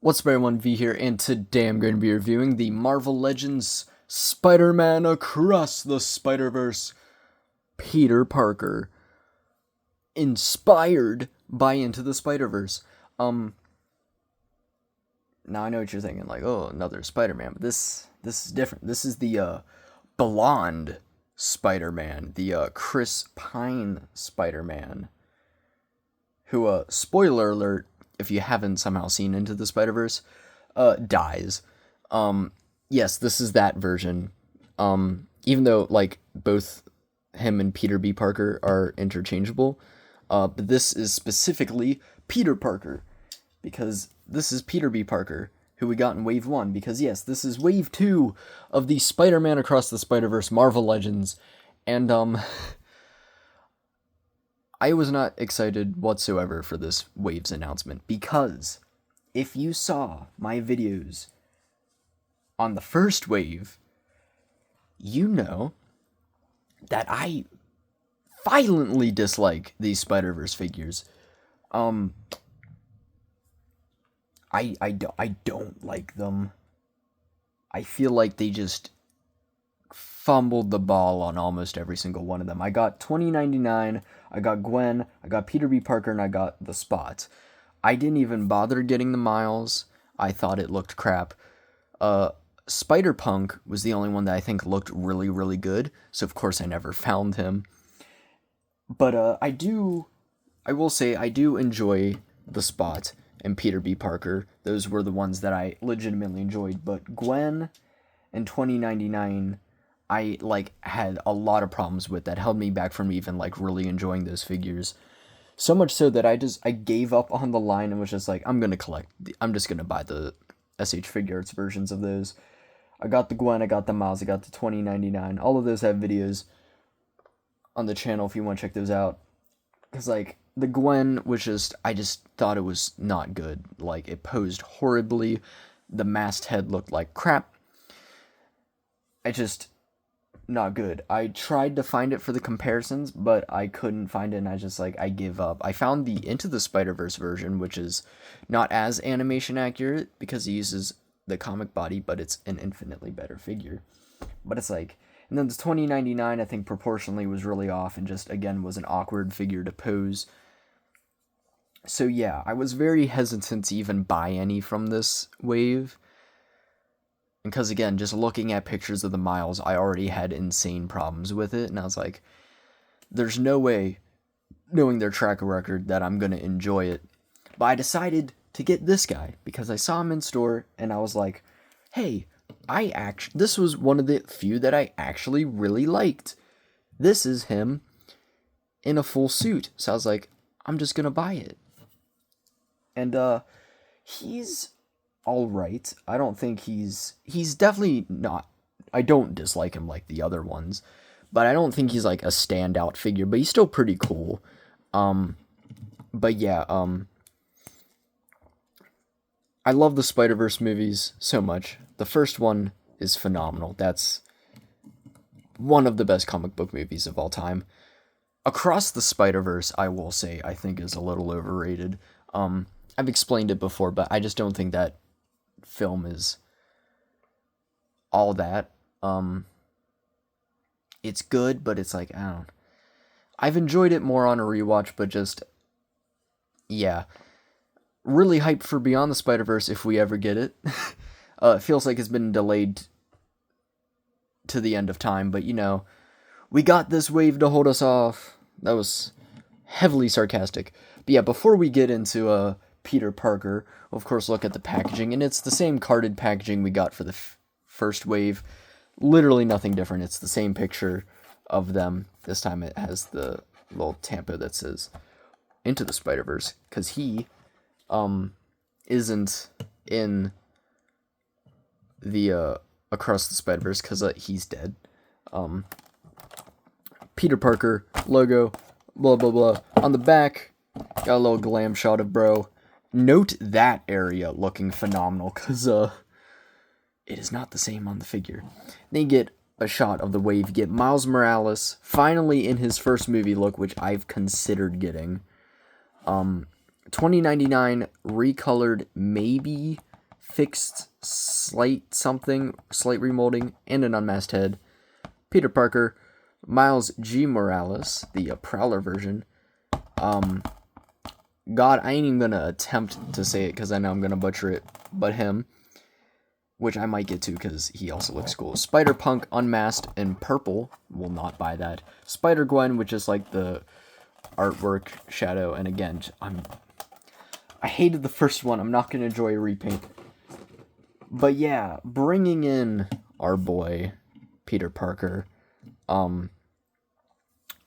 What's up everyone, V here, and today I'm going to be reviewing the Marvel Legends Spider-Man Across the Spider-Verse Peter Parker, inspired by Into the Spider-Verse. Now I know what you're thinking, like, oh, another Spider-Man, but this is different. This is the blonde Spider-Man, the Chris Pine Spider-Man, who, spoiler alert, if you haven't somehow seen Into the Spider-Verse, dies. Yes, this is that version. Even though, like, both him and Peter B. Parker are interchangeable, but this is specifically Peter Parker, because this is Peter B. Parker, who we got in Wave 1, because yes, this is Wave 2 of the Spider-Man Across the Spider-Verse Marvel Legends, and, I was not excited whatsoever for this Waves announcement, because if you saw my videos on the first wave, you know that I violently dislike these Spider-Verse figures. I don't like them. I feel like they just fumbled the ball on almost every single one of them. I got 2099, I got Gwen, I got Peter B. Parker, and I got the Spot. I didn't even bother getting the Miles. I thought it looked crap. Spider-Punk was the only one that I think looked really, really good, so of course I never found him. But I will say I do enjoy the Spot and Peter B. Parker. Those were the ones that I legitimately enjoyed, but Gwen and 2099 I, had a lot of problems with that held me back from even, really enjoying those figures. So much so that I gave up on the line and was just like, I'm just gonna buy the SH Figure Arts versions of those. I got the Gwen, I got the Miles, I got the 2099. All of those have videos on the channel if you want to check those out. Because, the Gwen was I just thought it was not good. It posed horribly. The masthead looked like crap. Not good. I tried to find it for the comparisons, but I couldn't find it, and I give up. I found the Into the Spider-Verse version, which is not as animation accurate, because it uses the comic body, but it's an infinitely better figure. But and then the 2099, I think, proportionally was really off, and just, again, was an awkward figure to pose. So yeah, I was very hesitant to even buy any from this wave. Because, again, just looking at pictures of the Miles, I already had insane problems with it. And I was like, there's no way, knowing their track record, that I'm going to enjoy it. But I decided to get this guy, because I saw him in store, and I was like, hey, this was one of the few that I actually really liked. This is him in a full suit. So I was like, I'm just going to buy it. And, he's all right. I don't think he's definitely not. I don't dislike him like the other ones, but I don't think he's a standout figure, but he's still pretty cool. But yeah, I love the Spider-Verse movies so much. The first one is phenomenal. That's one of the best comic book movies of all time. Across the Spider-Verse, I will say, I think is a little overrated. I've explained it before, but I just don't think that film is all that. It's good, but it's I don't know. I've enjoyed it more on a rewatch, but just, yeah. Really hyped for Beyond the Spider-Verse if we ever get it. It feels like it's been delayed to the end of time, but we got this wave to hold us off. That was heavily sarcastic. But yeah, before we get into Peter Parker, we'll of course look at the packaging, and it's the same carded packaging we got for the first wave. Literally nothing different. It's the same picture of them. This time it has the little tampo that says Into the Spider-Verse, because he isn't in the Across the Spider-Verse, because he's dead. Peter Parker logo, blah blah blah. On the back, got a little glam shot of bro. Note that area looking phenomenal, because it is not the same on the figure. Then you get a shot of the wave. You get Miles Morales finally in his first movie look, which I've considered getting. 2099 recolored, maybe fixed slight remolding, and an unmasked head. Peter Parker, Miles G. Morales, the Prowler version. God, I ain't even gonna attempt to say it because I know I'm gonna butcher it, but him, which I might get to because he also looks cool. Spider-Punk unmasked in purple, will not buy that. Spider-Gwen, which is like the artwork shadow, and again, I hated the first one. I'm not gonna enjoy a repaint. But yeah, bringing in our boy Peter Parker,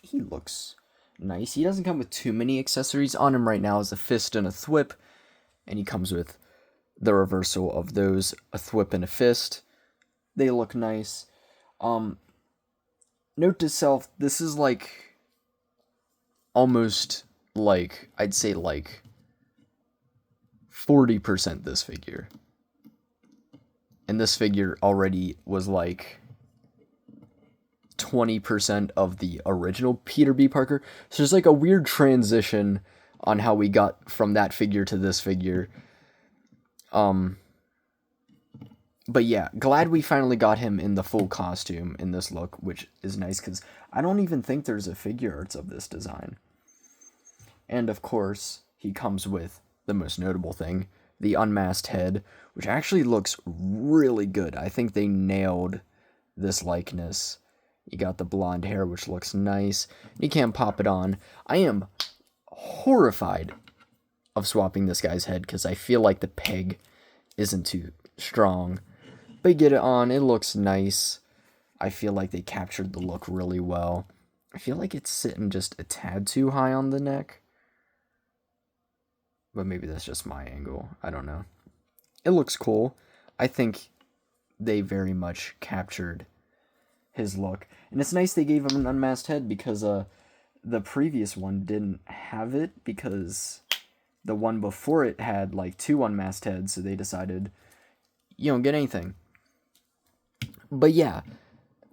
he looks nice. He doesn't come with too many accessories on him right now. Is a fist and a thwip, and he comes with the reversal of those, a thwip and a fist. They look nice. Note to self, this is like almost like, I'd say like 40% this figure. And this figure already was like 20% of the original Peter B. Parker. So there's like a weird transition on how we got from that figure to this figure. But yeah, glad we finally got him in the full costume in this look, which is nice because I don't even think there's a figure arts of this design. And of course, he comes with the most notable thing, the unmasked head, which actually looks really good. I think they nailed this likeness. You got the blonde hair, which looks nice. You can't pop it on. I am horrified of swapping this guy's head because I feel like the peg isn't too strong. But get it on, it looks nice. I feel like they captured the look really well. I feel like it's sitting just a tad too high on the neck. But maybe that's just my angle. I don't know. It looks cool. I think they very much captured his look. And it's nice they gave him an unmasked head because the previous one didn't have it because the one before it had like 2 unmasked heads, so they decided you don't get anything. But yeah,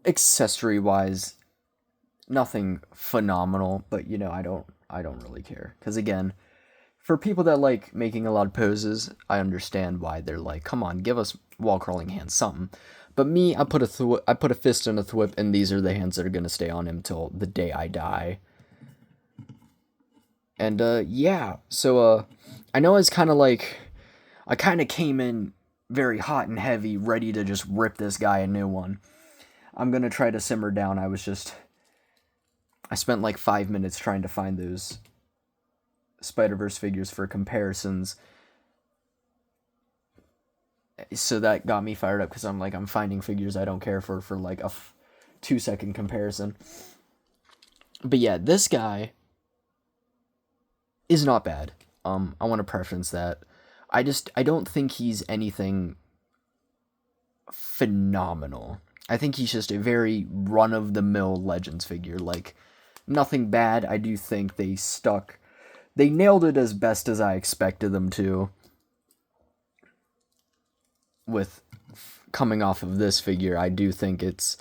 accessory wise, nothing phenomenal, but you know, I don't really care. Cause again, for people that like making a lot of poses, I understand why they're like, come on, give us wall crawling hands, something. But me, I put a fist and a thwip, and these are the hands that are gonna stay on him till the day I die. And yeah, so I know it's kind of like I kind of came in very hot and heavy, ready to just rip this guy a new one. I'm gonna try to simmer down. I spent like 5 minutes trying to find those Spider-Verse figures for comparisons. So that got me fired up because I'm finding figures I don't care for like a 2-second comparison. But yeah, this guy is not bad. I want to preference that. I don't think he's anything phenomenal. I think he's just a very run-of-the-mill Legends figure. Like, nothing bad. I do think they nailed it as best as I expected them to. With coming off of this figure, I do think it's...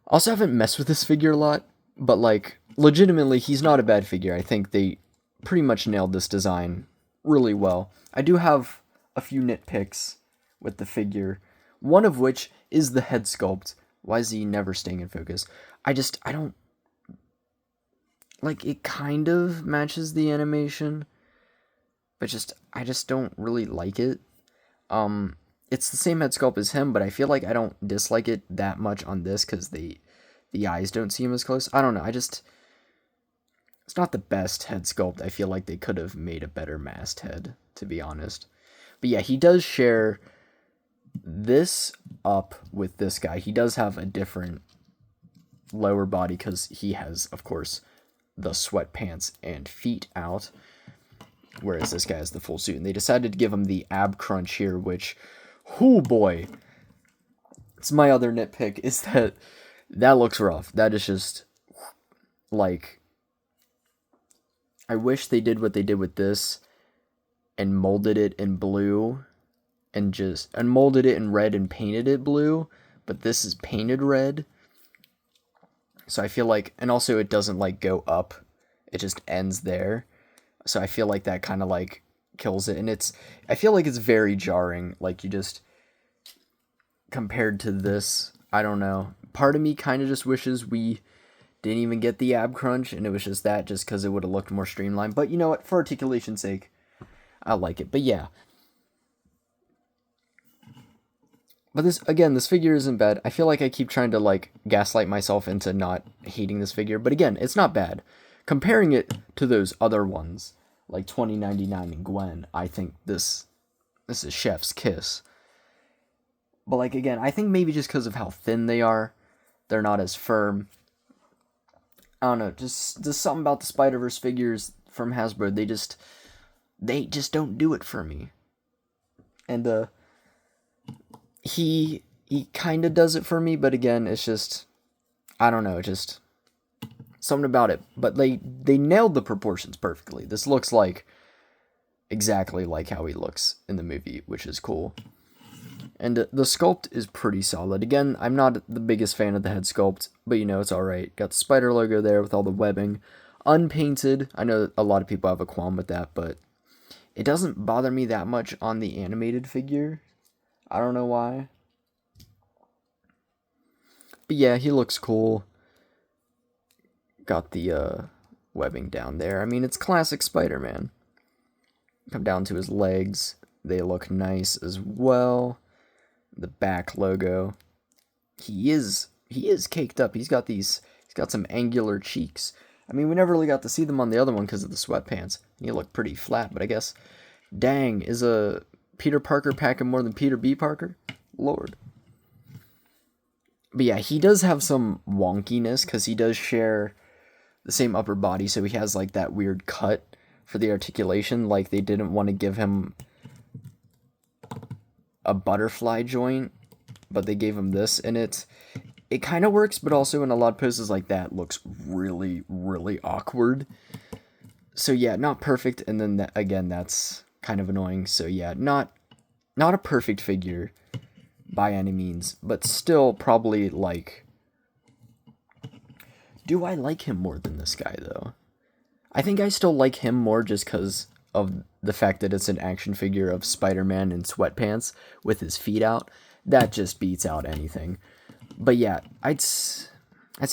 Also, haven't messed with this figure a lot, but like, legitimately, he's not a bad figure. I think they pretty much nailed this design really well. I do have a few nitpicks with the figure, one of which is the head sculpt. Why is he never staying in focus? I don't... Like, it kind of matches the animation, but I just don't really like it. It's the same head sculpt as him, but I feel like I don't dislike it that much on this because the eyes don't seem as close. I don't know, it's not the best head sculpt. I feel like they could have made a better masked head, to be honest. But yeah, he does share this up with this guy. He does have a different lower body because he has, of course, the sweatpants and feet out, whereas this guy has the full suit. And they decided to give him the ab crunch here, which, oh boy, it's my other nitpick, is that looks rough. That is just, like, I wish they did what they did with this and molded it in blue and molded it in red and painted it blue, but this is painted red. So I feel like, and also it doesn't like go up, it just ends there. So I feel like that kind of like kills it. And I feel like it's very jarring. Like, you just, compared to this, I don't know. Part of me kind of just wishes we didn't even get the ab crunch, and it was just that, just because it would have looked more streamlined. But you know what? For articulation's sake, I like it. But yeah. But this figure isn't bad. I feel like I keep trying to, like, gaslight myself into not hating this figure. But again, it's not bad. Comparing it to those other ones, like 2099 and Gwen, I think this is chef's kiss. But, like, again, I think maybe just because of how thin they are, they're not as firm. I don't know, just something about the Spider-Verse figures from Hasbro, they just don't do it for me. And, he kind of does it for me, but again, it's just, I don't know, just something about it. But they nailed the proportions perfectly. This looks like exactly like how he looks in the movie, which is cool. And the sculpt is pretty solid. Again, I'm not the biggest fan of the head sculpt, but you know, it's alright. Got the spider logo there with all the webbing. Unpainted. I know a lot of people have a qualm with that, but it doesn't bother me that much on the animated figure. I don't know why. But yeah, he looks cool. Got the webbing down there. I mean, it's classic Spider-Man. Come down to his legs. They look nice as well. The back logo. He is caked up. He's got some angular cheeks. I mean, we never really got to see them on the other one because of the sweatpants. He looked pretty flat, but I guess, dang, is a Peter Parker packing more than Peter B. Parker? Lord. But yeah, he does have some wonkiness because he does share the same upper body, so he has like that weird cut for the articulation. Like, they didn't want to give him a butterfly joint, but they gave him this, and it kind of works, but also in a lot of poses like that looks really, really awkward. So yeah, not perfect, and then again, that's kind of annoying. So yeah, not a perfect figure by any means, but still probably, like, do I like him more than this guy though? I think I still like him more just because of the fact that it's an action figure of Spider-Man in sweatpants with his feet out. That just beats out anything. But yeah, I'd say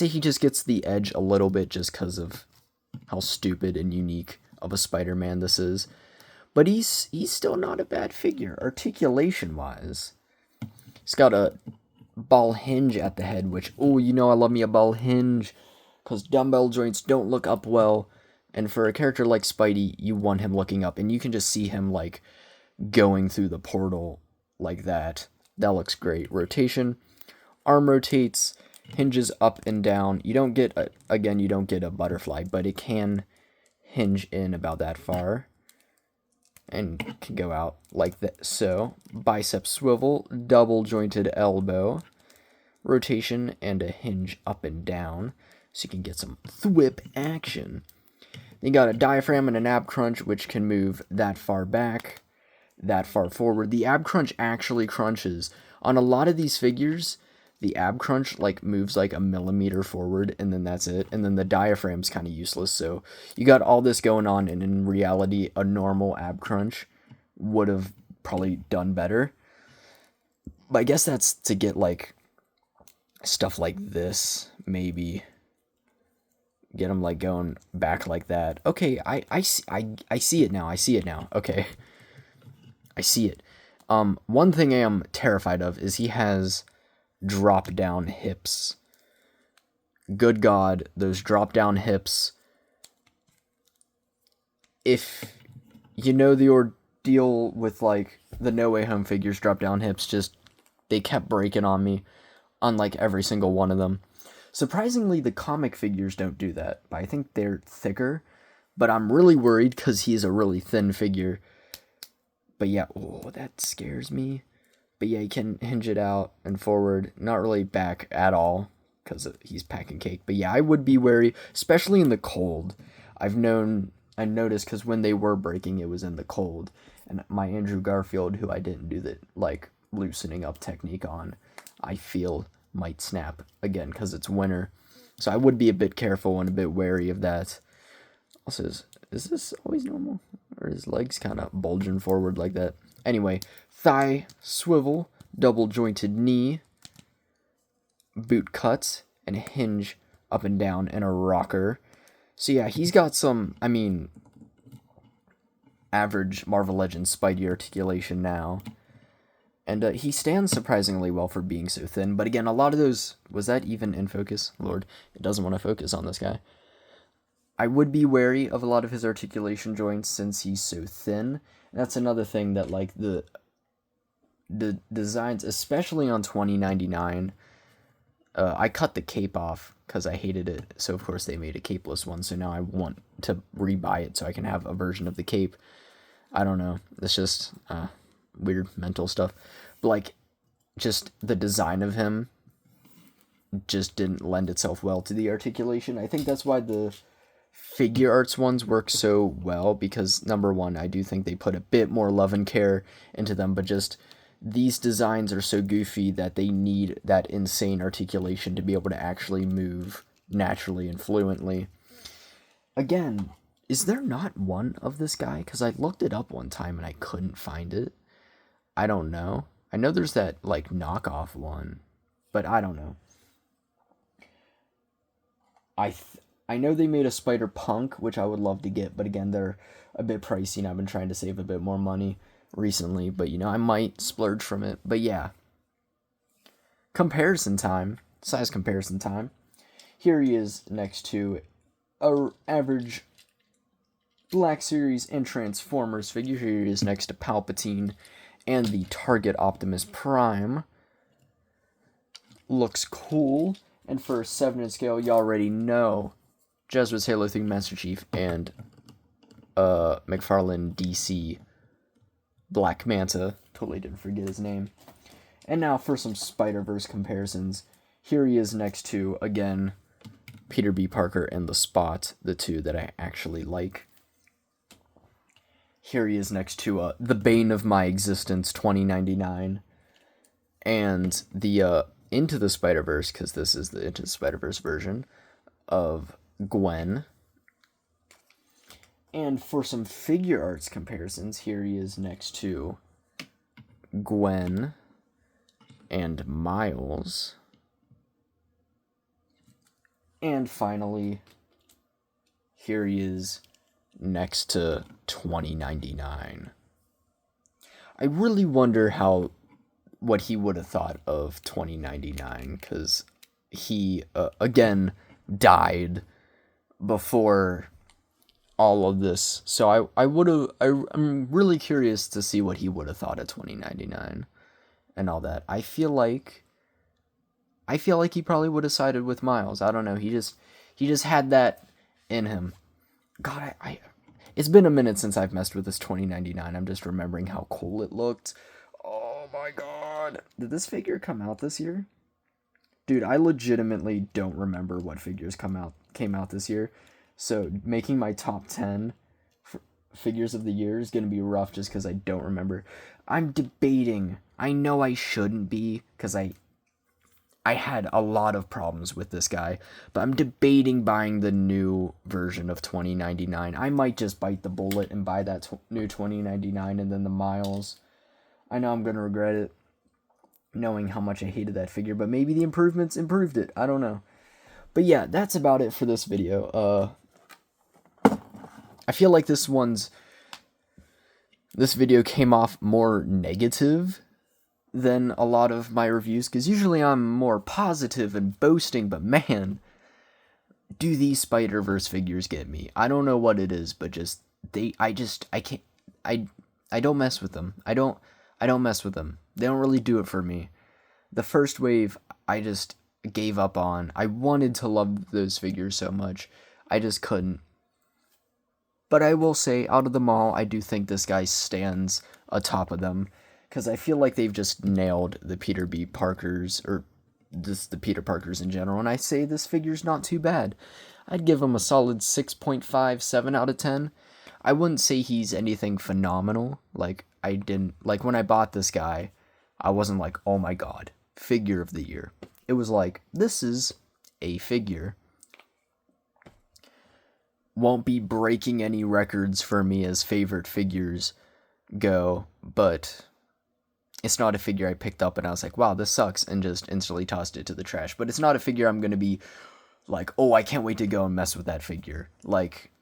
he just gets the edge a little bit just because of how stupid and unique of a Spider-Man this is. But he's still not a bad figure, articulation-wise. He's got a ball hinge at the head, which, oh, you know I love me a ball hinge, because dumbbell joints don't look up well. And for a character like Spidey, you want him looking up, and you can just see him, like, going through the portal like that. That looks great. Rotation. Arm rotates, hinges up and down. You don't get a butterfly, but it can hinge in about that far. And can go out like that. So, bicep swivel, double jointed elbow, rotation, and a hinge up and down. So you can get some thwip action. You got a diaphragm and an ab crunch, which can move that far back, that far forward. The ab crunch actually crunches. On a lot of these figures, the ab crunch, like, moves like a millimeter forward, and then that's it. And then the diaphragm's kind of useless. So you got all this going on, and in reality, a normal ab crunch would have probably done better. But I guess that's to get, like, stuff like this, maybe. Get him, like, going back like that. Okay, I see it now. I see it now. Okay. I see it. One thing I am terrified of is he has drop-down hips. Good God, those drop-down hips. If you know the ordeal with, like, the No Way Home figures, drop-down hips, just, they kept breaking on me on, like, every single one of them. Surprisingly, the comic figures don't do that, but I think they're thicker. But I'm really worried because he's a really thin figure. But yeah, oh, that scares me. But yeah, he can hinge it out and forward, not really back at all because he's packing cake. But yeah, I would be wary, especially in the cold. I noticed because when they were breaking, it was in the cold. And my Andrew Garfield, who I didn't do the, like, loosening up technique on, I feel might snap again because it's winter. So I would be a bit careful and a bit wary of that. Also, is this always normal? Or his legs kind of bulging forward like that. Anyway, thigh swivel, double jointed knee, boot cuts, and a hinge up and down, and a rocker. So yeah, he's got some, I mean, average Marvel Legends Spidey articulation now. And he stands surprisingly well for being so thin. But again, a lot of those... Was that even in focus? Lord, it doesn't want to focus on this guy. I would be wary of a lot of his articulation joints since he's so thin. And that's another thing that, like, the designs, especially on 2099... I cut the cape off because I hated it. So, of course, they made a capeless one. So now I want to rebuy it so I can have a version of the cape. I don't know. It's just... weird mental stuff, but like just the design of him just didn't lend itself well to the articulation. I think that's why the figure arts ones work so well, because number one, I do think they put a bit more love and care into them, but just these designs are so goofy that they need that insane articulation to be able to actually move naturally and fluently. Again, is there not one of this guy? Because I looked it up one time and I couldn't find it. I don't know. I know there's that, like, knockoff one, but I don't know. I know they made a Spider-Punk, which I would love to get, but again, they're a bit pricey, and I've been trying to save a bit more money recently, but, you know, I might splurge from it. But yeah. Comparison time. Size comparison time. Here he is next to a average Black Series and Transformers figure. Here he is next to Palpatine and the Target Optimus Prime. Looks cool. And for a 7-inch scale, you already know Jesuit's Halo 3 Master Chief and McFarlane DC Black Manta. Totally didn't forget his name. And now for some Spider-Verse comparisons. Here he is next to, again, Peter B. Parker and The Spot, the two that I actually like. Here he is next to The Bane of My Existence 2099 and the Into the Spider-Verse, because this is the Into the Spider-Verse version of Gwen. And for some figure arts comparisons, here he is next to Gwen and Miles. And finally, here he is next to 2099. I really wonder what he would have thought of 2099, because he again died before all of this. So I'm really curious to see what he would have thought of 2099 and all that. I feel like he probably would have sided with Miles. I don't know. He just had that in him. God, it's been a minute since I've messed with this 2099. I'm just remembering how cool it looked. Oh my god. Did this figure come out this year? Dude, I legitimately don't remember what figures came out this year. So making my top 10 figures of the year is going to be rough just because I don't remember. I'm debating. I know I shouldn't be, because I had a lot of problems with this guy, but I'm debating buying the new version of 2099. I might just bite the bullet and buy that new 2099 and then the Miles. I know I'm going to regret it, knowing how much I hated that figure, but maybe the improvements improved it. I don't know. But yeah, that's about it for this video. I feel like this video came off more negative than a lot of my reviews, because usually I'm more positive and boasting, but man, do these Spider-Verse figures get me. I don't know what it is, but I don't mess with them. I don't mess with them. They don't really do it for me. The first wave, I just gave up on. I wanted to love those figures so much. I just couldn't. But I will say, out of them all, I do think this guy stands atop of them, because I feel like they've just nailed the Peter B. Parkers, or just the Peter Parkers in general, and I say this figure's not too bad. I'd give him a solid 6.57 out of 10. I wouldn't say he's anything phenomenal. Like when I bought this guy, I wasn't like, oh my god, figure of the year. It was like, this is a figure. won't be breaking any records for me as favorite figures go, but it's not a figure I picked up and I was like, wow, this sucks, and just instantly tossed it to the trash. But it's not a figure I'm going to be like, oh, I can't wait to go and mess with that figure. Like,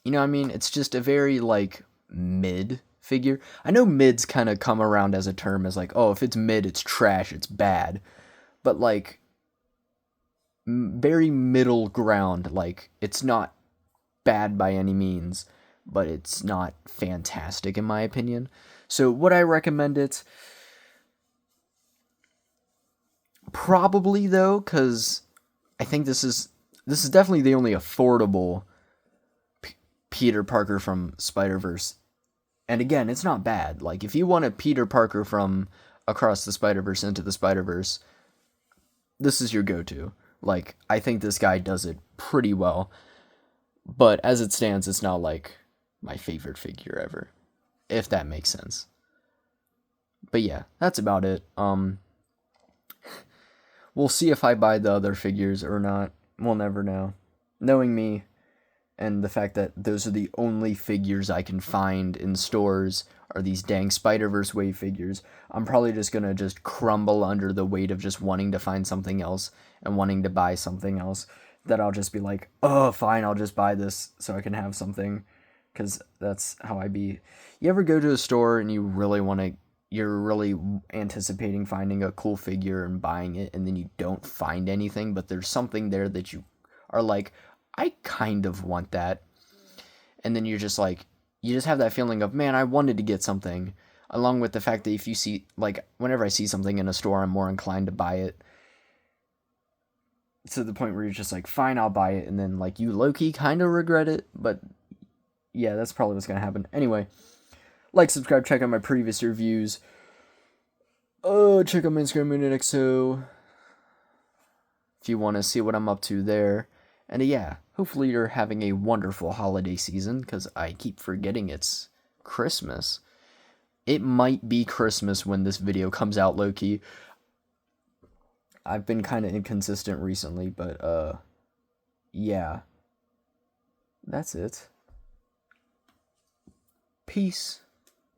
you know what I mean? It's just a very, like, mid figure. I know mids kind of come around as a term as like, oh, if it's mid, it's trash, it's bad. But, like, very middle ground. Like, it's not bad by any means, but it's not fantastic in my opinion. So would I recommend it? Probably though, because I think this is definitely the only affordable Peter Parker from Spider-Verse. And again, it's not bad. Like if you want a Peter Parker from Across the Spider-Verse into the Spider-Verse, this is your go-to. Like I think this guy does it pretty well. But as it stands, it's not like my favorite figure ever, if that makes sense. But yeah, that's about it. We'll see if I buy the other figures or not. We'll never know. Knowing me and the fact that those are the only figures I can find in stores are these dang Spider-Verse wave figures, I'm probably just gonna just crumble under the weight of just wanting to find something else and wanting to buy something else. That I'll just be like, oh, fine, I'll just buy this so I can have something. Because that's how I be. You ever go to a store and you're really anticipating finding a cool figure and buying it, and then you don't find anything, but there's something there that you are like, I kind of want that. And then you're just like, you just have that feeling of, man, I wanted to get something. Along with the fact that if you see, like, whenever I see something in a store, I'm more inclined to buy it. To the point where you're just like, fine, I'll buy it. And then, like, you low-key kind of regret it. But, yeah, that's probably what's going to happen. Anyway, like, subscribe, check out my previous reviews. Check out my Instagram, MoonXO, if you want to see what I'm up to there. And yeah, hopefully you're having a wonderful holiday season, because I keep forgetting it's Christmas. It might be Christmas when this video comes out, low-key. I've been kind of inconsistent recently, but, yeah. That's it. Peace.